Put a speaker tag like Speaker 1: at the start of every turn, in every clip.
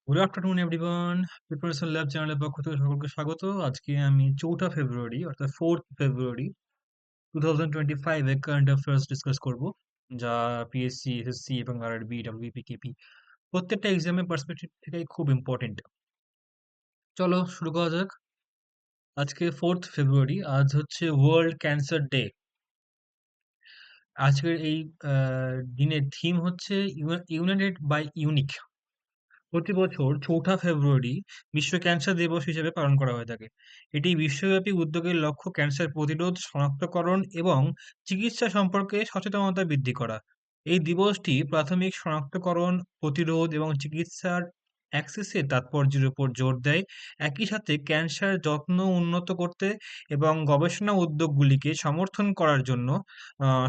Speaker 1: Good afternoon everyone. Preparation lab চ্যানেলের পক্ষ থেকে সকলকে স্বাগত। আজকে আমি 4 ফেব্রুয়ারি অর্থাৎ 4 ফেব্রুয়ারি 2025 এ কারেন্ট অ্যাফেয়ার্স ডিসকাস করব, যা পিএসসি, এসএসসি এবং আরআরবি, ডাব্লিউবিপি, কেপি প্রত্যেকটা এক্সামের পার্সপেক্টিভ থেকেই খুব ইম্পর্টেন্ট। চলো শুরু করা যাক। আজকে 4 ফেব্রুয়ারি, আজ হচ্ছে ওয়ার্ল্ড ক্যান্সার ডে। আজকের এই দিনের থিম হচ্ছে ইউনাইটেড বাই ইউনিক। প্রতি বছর 4 ফেব্রুয়ারি বিশ্ব ক্যান্সার দিবস হিসেবে পালন করা হয়ে থাকে। এটি বিশ্বব্যাপী উদ্যোগের লক্ষ্য ক্যান্সার প্রতিরোধ, শনাক্তকরণ এবং চিকিৎসা সম্পর্কে সচেতনতা বৃদ্ধি করা। এই দিবসটি প্রাথমিক শনাক্তকরণ, প্রতিরোধ এবং চিকিৎসার অ্যাক্সেসের তাৎপর্যের উপর জোর দেয়। একই সাথে ক্যান্সার যত্ন উন্নত করতে এবং গবেষণা উদ্যোগগুলিকে সমর্থন করার জন্য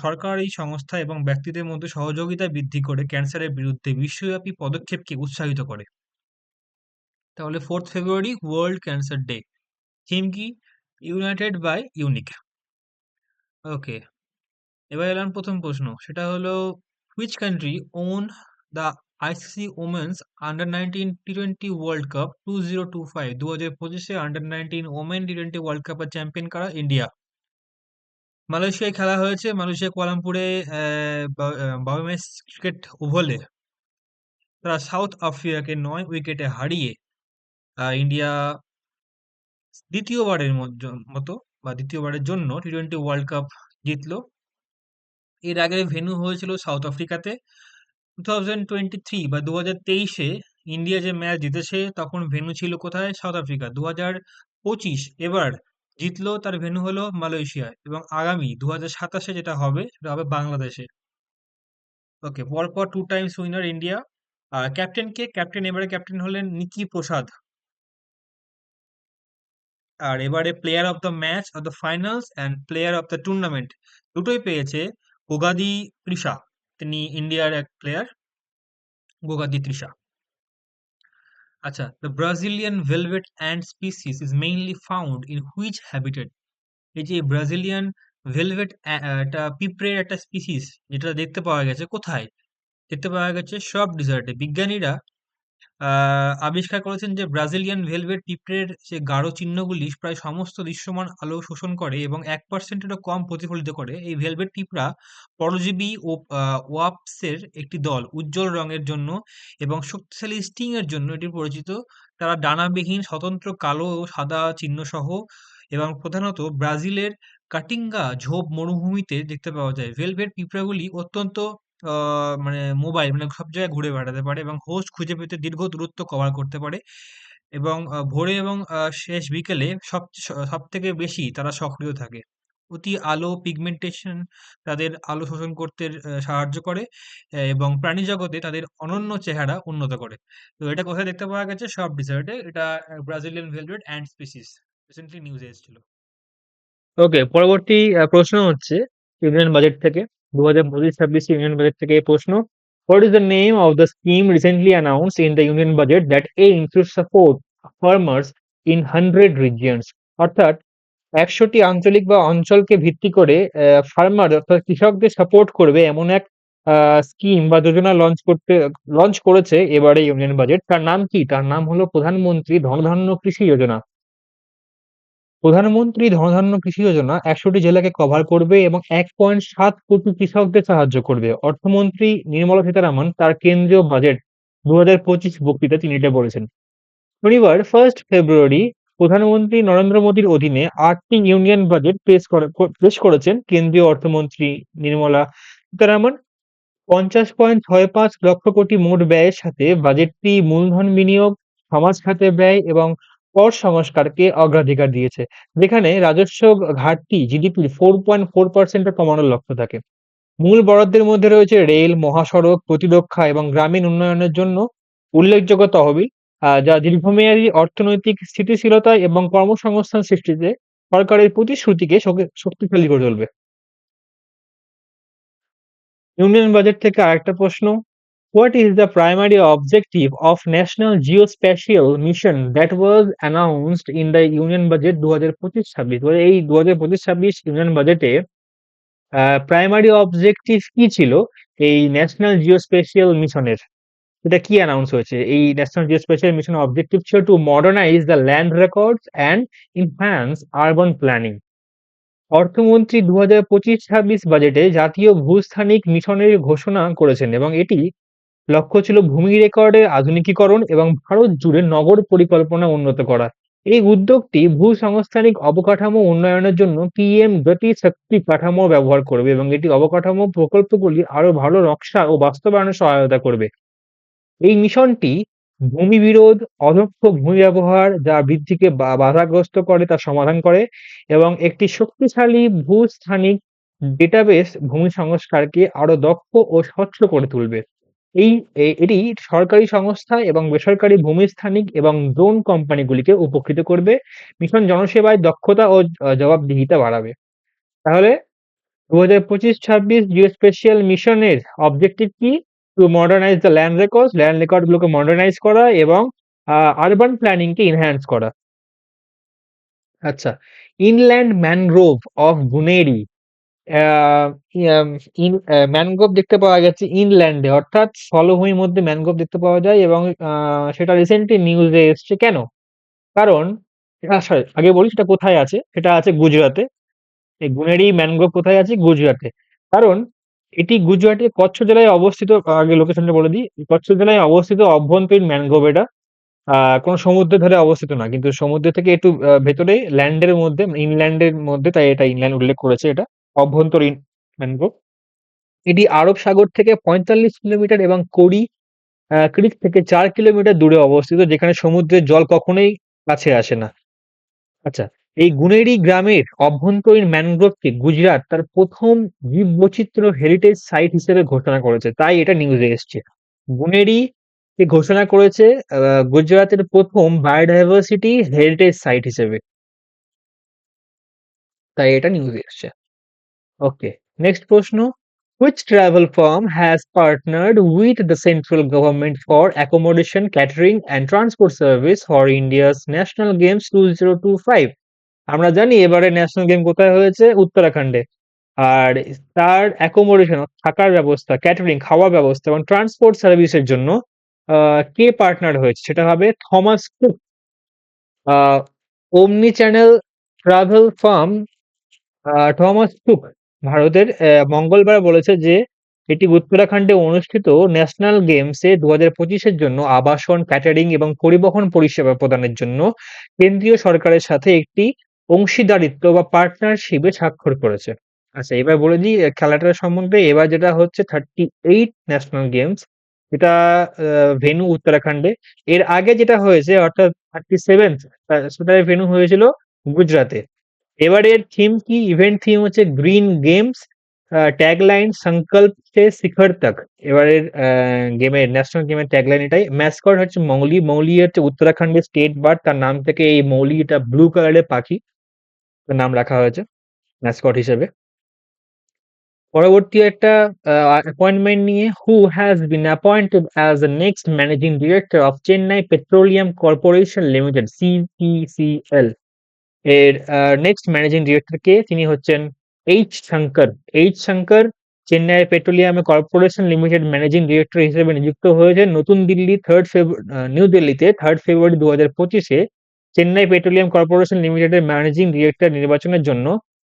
Speaker 1: সরকারি সংস্থা এবং ব্যক্তিদের মধ্যে সহযোগিতা বৃদ্ধি করে ক্যান্সারের বিরুদ্ধে বিশ্বব্যাপী পদক্ষেপকে উৎসাহিত করে। তাহলে 4 February world cancer day. Theme কি? United by unique. ওকে, এবার এলাম প্রথম প্রশ্ন। সেটা হলো, which country won the ICC women's under 19 টি20 ওয়ার্ল্ড কাপ 2025? 2025-এ আন্ডার 19 ওমেন টি20 ওয়ার্ল্ড কাপের চ্যাম্পিয়ন কারা? ইন্ডিয়া। মালয়েশিয়ায় খেলা হয়েছে, মালয়েশিয়া কুয়ালালামপুরে বায়োমেস ক্রিকেট ওভালে তারা সাউথ আফ্রিকাকে 9 উইকেটে হারিয়ে ইন্ডিয়া দ্বিতীয়বারের মতো বা দ্বিতীয়বারের জন্য টি20 ওয়ার্ল্ড কাপ জিতলো। এর আগে ভেন্যু হয়েছিল সাউথ আফ্রিকাতে। 2023 বা 2023-এ ইন্ডিয়া যে ম্যাচ জিতেছে তখন ভেন্যু ছিল কোথায়? South Africa. 2025 এবার জিতলো, তার ভেন্যু হলো মালয়েশিয়া, এবং আগামী 2027-এ যেটা হবে সেটা হবে বাংলাদেশে। ওকে, পরপর 2 টাইমস উইনার ইন্ডিয়া। আর ক্যাপ্টেন কে? এবারে ক্যাপ্টেন হলেন নিকি প্রসাদ। আর এবারে player of the match, of the finals and player of the tournament দুটোই পেয়েছে গোগাদি তৃষা। তিনি ইন্ডিয়ার এক প্লেয়ার, গোগাদি তৃষা। আচ্ছা, the Brazilian velvet and species is mainly found in which habitat? এই যে ব্রাজিলিয়ান ভেলভেট, একটা পিঁপড়ের একটা স্পিসিস যেটা দেখতে পাওয়া গেছে কোথায়? দেখতে পাওয়া গেছে সব ডিজার্টে। বিজ্ঞানীরা আবিষ্কার করেছেন যে ব্রাজিলিয়ান ভেলভেট পিঁপড়ের যে গাঢ় চিহ্নগুলি প্রায় সমস্ত দৃশ্যমান আলো শোষণ করে এবং 1%-এরও কম প্রতিফলিত করে। এই ভেলভেট পিঁপড়া পরজীবী ও ওয়াস্পের একটি দল। উজ্জ্বল রঙের জন্য এবং শক্তিশালী স্টিং এর জন্য এটি পরিচিত। তারা ডানাবিহীন, স্বতন্ত্র কালো ও সাদা চিহ্ন সহ, এবং প্রধানত ব্রাজিলের কাটিঙ্গা ঝোপ মরুভূমিতে দেখতে পাওয়া যায়। ভেলভেট পিঁপড়াগুলি অত্যন্ত মানে মোবাইল, মানে সব জায়গায় ঘুরে বেড়াতে পারে এবং হোস্ট খুঁজে পেতে দীর্ঘ দূরত্ব কভার করতে পারে, এবং ভোরে এবং শেষ বিকেলে সবথেকে বেশি তারা সক্রিয় থাকে। অতি আলো পিগমেন্টেশন তাদের আলো শোষণ করতে সাহায্য করে, এবং প্রাণী জগতে তাদের অনন্য চেহারা উন্নত করে। তো এটা কোথায় দেখতে পাওয়া গেছে? সব ডিজার্টে। এটা Brazilian velvet and species, recently নিউজে এসেছিল। ওকে, পরবর্তী প্রশ্ন হচ্ছে ইউনিয়ন বাজেট থেকে, 2025-26 ইউনিয়ন বাজেট থেকে এই প্রশ্ন। What is the name of the scheme recently announced in the union budget that aim to support farmers in 100 regions? অর্থাৎ 100টি আঞ্চলিক বা অঞ্চলকে ভিত্তি করে ফার্মার অর্থাৎ কৃষকদের সাপোর্ট করবে এমন এক স্কিম বা যোজনা লঞ্চ করেছে এবারে ইউনিয়ন বাজেট। তার নাম কি? তার নাম হলো প্রধানমন্ত্রী ধনধান্য কৃষি যোজনা। প্রধানমন্ত্রী ধনধান্য কৃষি যোজনা 100টি জেলাকে কভার করবে এবং 1.7 কোটি কৃষকদের সাহায্য করবে। অর্থমন্ত্রী নির্মলা সীতারামন তার কেন্দ্রীয় বাজেট 2025 বক্তৃতায় তিনি এটা বলেছেন। শনিবার 1 ফেব্রুয়ারি প্রধানমন্ত্রী নরেন্দ্র মোদীর অধীনে 8টি ইউনিয়ন বাজেট পেশ করেছেন কেন্দ্রীয় অর্থমন্ত্রী নির্মলা সীতারামন। 50.65 লক্ষ কোটি মোট ব্যয়ের সাথে বাজেটটি মূলধন বিনিয়োগ, সমাজ খাতে ব্যয় এবং কর সংস্কারকে অগ্রাধিকার দিয়েছে, যেখানে রাজস্ব ঘাটতি জিডিপির 4.4% কমানোর লক্ষ্য থাকে। মূল বরাদ্দের মধ্যে রয়েছে রেল, মহাসড়ক, প্রতিরক্ষা এবং গ্রামীণ উন্নয়নের জন্য উল্লেখযোগ্য তহবিল, যা দীর্ঘমেয়াদী অর্থনৈতিক স্থিতিশীলতা এবং কর্মসংস্থান সৃষ্টিতে সরকারের প্রতিশ্রুতিকে শক্তিশালী করে তুলবে। ইউনিয়ন বাজেট থেকে আরেকটা প্রশ্ন। What is the primary objective of National Geospatial Mission that was announced in the Union Budget 2025-26? এই 2025-26 ইউনিয়ন বাজেটে প্রাইমারি অবজেক্টিভ কি ছিল এই ন্যাশনাল জিওস্পেশিয়াল মিশনের? এটা কি অ্যানাউন্স হয়েছে? এই ন্যাশনাল জিওস্পেশাল মিশন অবজেক্টিভ ছিল to modernise the land records and enhance urban planning. অর্থমন্ত্রী 2025-26 বাজেটে জাতীয় ভূস্থানিক মিশনের ঘোষণা করেছেন এবং এটি লক্ষ্য ছিল ভূমি রেকর্ডের আধুনিকীকরণ এবং ভারত জুড়ে নগর পরিকল্পনা উন্নত করা। এই উদ্যোগটি ভূসংস্থানিক অবকাঠামো উন্নয়নের জন্য পিএম গতি শক্তি কাঠামো ব্যবহার করবে এবং এটি অবকাঠামো প্রকল্পগুলি আরো ভালো নকশা ও বাস্তবায়নে সহায়তা করবে। এই মিশনটি ভূমি বিরোধ, অদক্ষ ভূমি ব্যবহার যা বৃদ্ধিকে বাধাগ্রস্ত করে তা সমাধান করে এবং একটি শক্তিশালী ভূস্থানিক ডেটাবেস ভূমি সংস্কারকে আরো দক্ষ ও স্বচ্ছ করে তুলবে। এটি সরকারি সংস্থা এবং বেসরকারি ভূমিস্থানিক এবং ড্রোন কোম্পানিগুলিকে উপকৃত করবে। মিশন জনসেবায় দক্ষতা ও জবাবদিহিতা বাড়াবে। তাহলে 2025-26 জিওস্পেশিয়াল মিশনের অবজেক্টিভ কি? To modernise the land record গুলোকে মডার্নাইজ করা এবং আরবান প্ল্যানিং কে ইনহ্যান্স করা। আচ্ছা, inland mangrove of Guneri, mangrove দেখতে পাওয়া গেছে ইনল্যান্ডে, অর্থাৎ স্থলভূমির মধ্যে ম্যানগ্রোভ দেখতে পাওয়া যায় এবং সেটা রিসেন্টলি নিউজে এসছে। কেন? কারণ সরি, আগে বলি সেটা কোথায় আছে। সেটা আছে গুজরাটে। এই গুনেরি ম্যানগ্রোভ কোথায় আছে? গুজরাটে। কারণ এটি গুজরাটের কচ্ছ জেলায় অবস্থিত। আগে লোকেশনটা বলে দিই। কচ্ছ জেলায় অবস্থিত অভ্যন্তরীণ ম্যানগ্রোভ এটা। কোনো সমুদ্রের ধারে অবস্থিত না, কিন্তু সমুদ্র থেকে একটু ভেতরে ল্যান্ডের মধ্যে, ইনল্যান্ডের মধ্যে, তাই এটা ইনল্যান্ড উল্লেখ করেছে। এটা অভ্যন্তরীণ ম্যানগ্রোভ। এটি আরব সাগর থেকে 45 কিলোমিটার এবং কোরি ক্রিক থেকে 4 কিলোমিটার দূরে অবস্থিত, যেখানে সমুদ্রের জল কখনোই কাছে আসে না। আচ্ছা, এই গুনেরি গ্রামের অভ্যন্তরীণ ম্যানগ্রোভকে গুজরাট তার প্রথম জীববৈচিত্র্য হেরিটেজ সাইট হিসেবে ঘোষণা করেছে, তাই এটা নিউজে এসছে। গুনেরি কে ঘোষণা করেছে গুজরাটের প্রথম বায়োডাইভার্সিটি হেরিটেজ সাইট হিসেবে, তাই এটা নিউজে এসছে। ওকে, নেক্সট প্রশ্ন। Which travel firm has partnered with the central government for accommodation, catering and transport service for India's National Games 2025? আমরা জানি এবারে ন্যাশনাল গেম কোথায় হয়েছে? উত্তরাখণ্ডে। আর তার অ্যাকোমোডেশন, থাকার ব্যবস্থা, ক্যাটারিং, খাওয়ার ব্যবস্থা এবং ট্রান্সপোর্ট সার্ভিসের জন্য কে পার্টনার হয়েছে? সেটা হবে থমাস কুক। ওমনি channel travel farm Thomas cook ভারতের মঙ্গলবার বলেছে যে এটি উত্তরাখণ্ডে অনুষ্ঠিত ন্যাশনাল গেমসে 2025-এর জন্য আবাসন, ক্যাটারিং এবং পরিবহন পরিষেবা প্রদানের জন্য কেন্দ্রীয় সরকারের সাথে একটি অংশীদারিত্ব বা পার্টনারশিপে স্বাক্ষর করেছে। আচ্ছা, এবার বলে দিই খেলাটার সম্বন্ধে। এবার যেটা হচ্ছে 38 ন্যাশনাল গেমস, এটা ভেন্যু উত্তরাখণ্ডে। এর আগে যেটা হয়েছে অর্থাৎ 37, সেটার ভেন্যু হয়েছিল গুজরাটে। এবারের থিম কি? ইভেন্ট থিম হচ্ছে গ্রিন গেমস, ট্যাগলাইন সংকল্প সে শিখর তক। এবারের গেমের ন্যাশনাল গেমের ট্যাগলাইন এটাই। ম্যাসকট হচ্ছে মৌলি। মৌলি হচ্ছে উত্তরাখণ্ডের স্টেট বার্ড, তার নাম থেকে এই মৌলি, এটা ব্লু কালারের পাখি, তার নাম রাখা হয়েছে ম্যাসকট হিসেবে। পরবর্তী একটা অ্যাপয়েন্টমেন্ট নিয়ে, who has been appointed as the next managing director of Chennai petroleum corporation limited, সিপিসিএল। এর নেক্সট ম্যানেজিং ডিরেক্টর কে? তিনি হচ্ছেন H Shankar. H Shankar Chennai petroleum corporation limited managing director হিসেবে নিযুক্ত হয়েছেন। নতুন দিল্লি নিউ দিল্লিতে 3 ফেব্রুয়ারি 2025-এ চেন্নাই পেট্রোলিয়াম কর্পোরেশন লিমিটেডের ম্যানেজিং ডিরেক্টর নির্বাচনের জন্য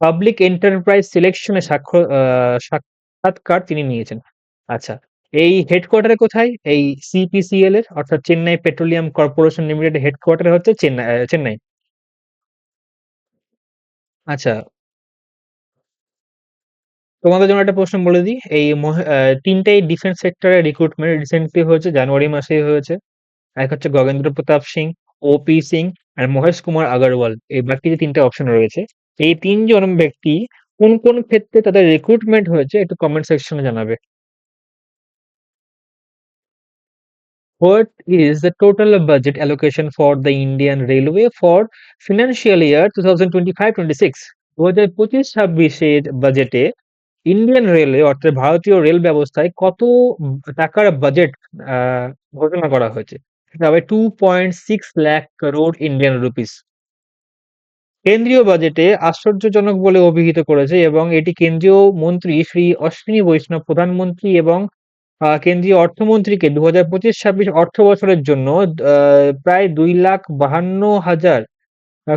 Speaker 1: পাবলিক এন্টারপ্রাইজ সিলেকশনে সাক্ষাৎকার তিনি নিয়েছেন। আচ্ছা, এই হেডকোয়ার্টার কোথায়? এই সিপিসিএল এর, অর্থাৎ Chennai petroleum corporation limited headquarter হচ্ছে চেন্নাই। আচ্ছা, তোমাদের জন্য একটা প্রশ্ন বলে দিই। এই তিনটেই ডিফেন্স সেক্টরে রিক্রুটমেন্ট রিসেন্টলি হয়েছে, জানুয়ারি মাসেই হয়েছে। এক হচ্ছে গগেন্দ্র প্রতাপ সিং, ওপি সিং আর মহেশ কুমার আগরওয়াল। এই বাকি যে তিনটে অপশন রয়েছে, এই তিনজন ব্যক্তি কোন কোন ক্ষেত্রে তাদের রিক্রুটমেন্ট হয়েছে একটু কমেন্ট সেকশনে জানাবে। What is the total budget allocation for the Indian Railway for financial year 2025-26? 2025-26 বাজেটে ইন্ডিয়ান রেলওয়ে অর্থাৎ ভারতীয় রেল ব্যবস্থায় কত টাকার বাজেট ঘোষণা করা হয়েছে? সেটা হবে 2.6 লাখ crore ইন্ডিয়ান রুপিস। কেন্দ্রীয় বাজেটে আশ্চর্যজনক বলে অভিহিত করেছে এবং এটি কেন্দ্রীয় মন্ত্রী শ্রী অশ্বিনী বৈষ্ণব, প্রধানমন্ত্রী এবং কেন্দ্রীয় অর্থমন্ত্রীকে 2025-26 অর্থ বছরের জন্য প্রায় 2,52,000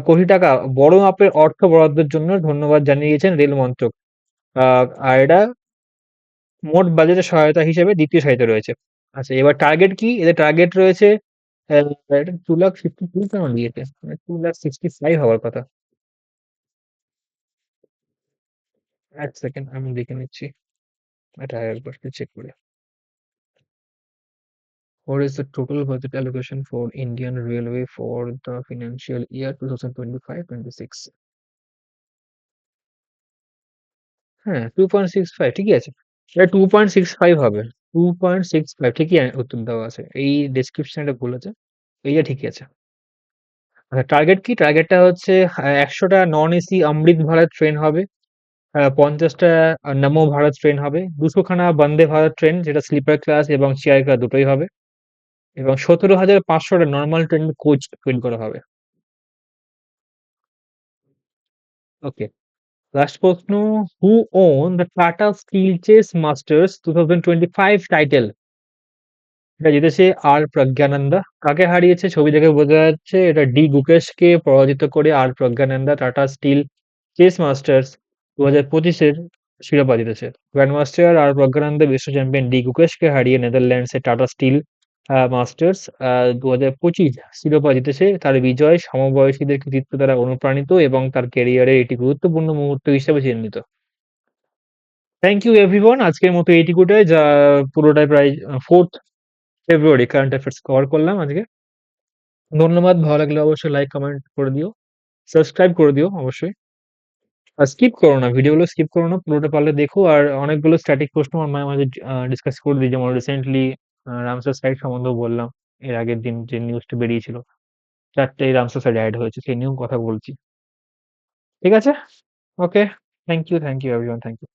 Speaker 1: কোটি টাকা বড় মাপের অর্থ বরাদ্দের জন্য ধন্যবাদ জানিয়েছেন রেল মন্ত্রক। আর এটা মোট বাজেটের সহায়তা হিসেবে দ্বিতীয় সারিতে রয়েছে। আচ্ছা, এবার টার্গেট কি? এদের টার্গেট রয়েছে এটা 2,52,000 কেন দিয়েছে? 2,65,000 হওয়ার কথা। এক সেকেন্ড আমি দেখে নিচ্ছি। এটা একবার চেক করে। What is the total budget allocation for Indian Railway for the financial year 2025-26? হ্যাঁ, 2.65 ঠিকই আছে। এটা 2.65 হবে। 2.65 ঠিকই উত্তর দেওয়া আছে। এই ডেসক্রিপশন এটা ভুল আছে। এইটা ঠিকই আছে। আচ্ছা, টার্গেট কি? টার্গেটটা হচ্ছে 100টা নন এসি অমৃত ভারত ট্রেন হবে। 50টা নমো ভারত ট্রেন হবে। 200 খানা বন্দে ভারত ট্রেন যেটা স্লিপার ক্লাস এবং চেয়ার কার দুটোই হবে। এবং 17,500টা নরমাল ট্রেন কোচ তৈরি করা হবে। ওকে। লাস্ট প্রশ্ন, who won the Tata Steel Chess Masters 2025 title? এটা জিতেছে আর প্রজ্ঞানন্দা। কাকে হারিয়েছে? ছবি দেখে বোঝা যাচ্ছে এটা ডি গুকেশকে পরাজিত করে আর Praggnanandhaa Tata Steel Chess Masters 2025-এর শিরোপা জিতেছে। গ্র্যান্ড মাস্টার আর প্রজ্ঞানন্দা বিশ্ব চ্যাম্পিয়ন ডি গুকেশকে হারিয়ে নেদারল্যান্ডসের টাটা স্টিল মাস্টার্স 2025 শিরোপা জিতেছে। তার বিজয় সমবয়সীদের কৃতিত্ব দ্বারা অনুপ্রাণিত এবং তার ক্যারিয়ারের একটি গুরুত্বপূর্ণ মুহূর্ত হিসেবে চিহ্নিত। থ্যাংক ইউ এভরিওয়ান, আজকের মতো এইটুকুটাই, যা পুরোটাই প্রায় 4th ফেব্রুয়ারি কারেন্ট অ্যাফেয়ার্স কভার করলাম আজকে। ধন্যবাদ, ভালো লাগলে অবশ্যই লাইক কমেন্ট করে দিও, সাবস্ক্রাইব করে দিও অবশ্যই। আর স্কিপ করো না, ভিডিওগুলো স্কিপ করো না, পুরোটা পারলে দেখো। আর অনেকগুলো স্ট্যাটিক প্রশ্ন আমার মাঝে মাঝে ডিসকাস করে দিই, যেমন রিসেন্টলি রামসার সাইট সম্বন্ধেও বললাম। এর আগের দিন যে নিউজটা বেরিয়েছিল, 4টেই রামসার সাইট অ্যাড হয়েছে, সেই নিয়েও কথা বলছি। ঠিক আছে? Okay, thank you everyone, thank you.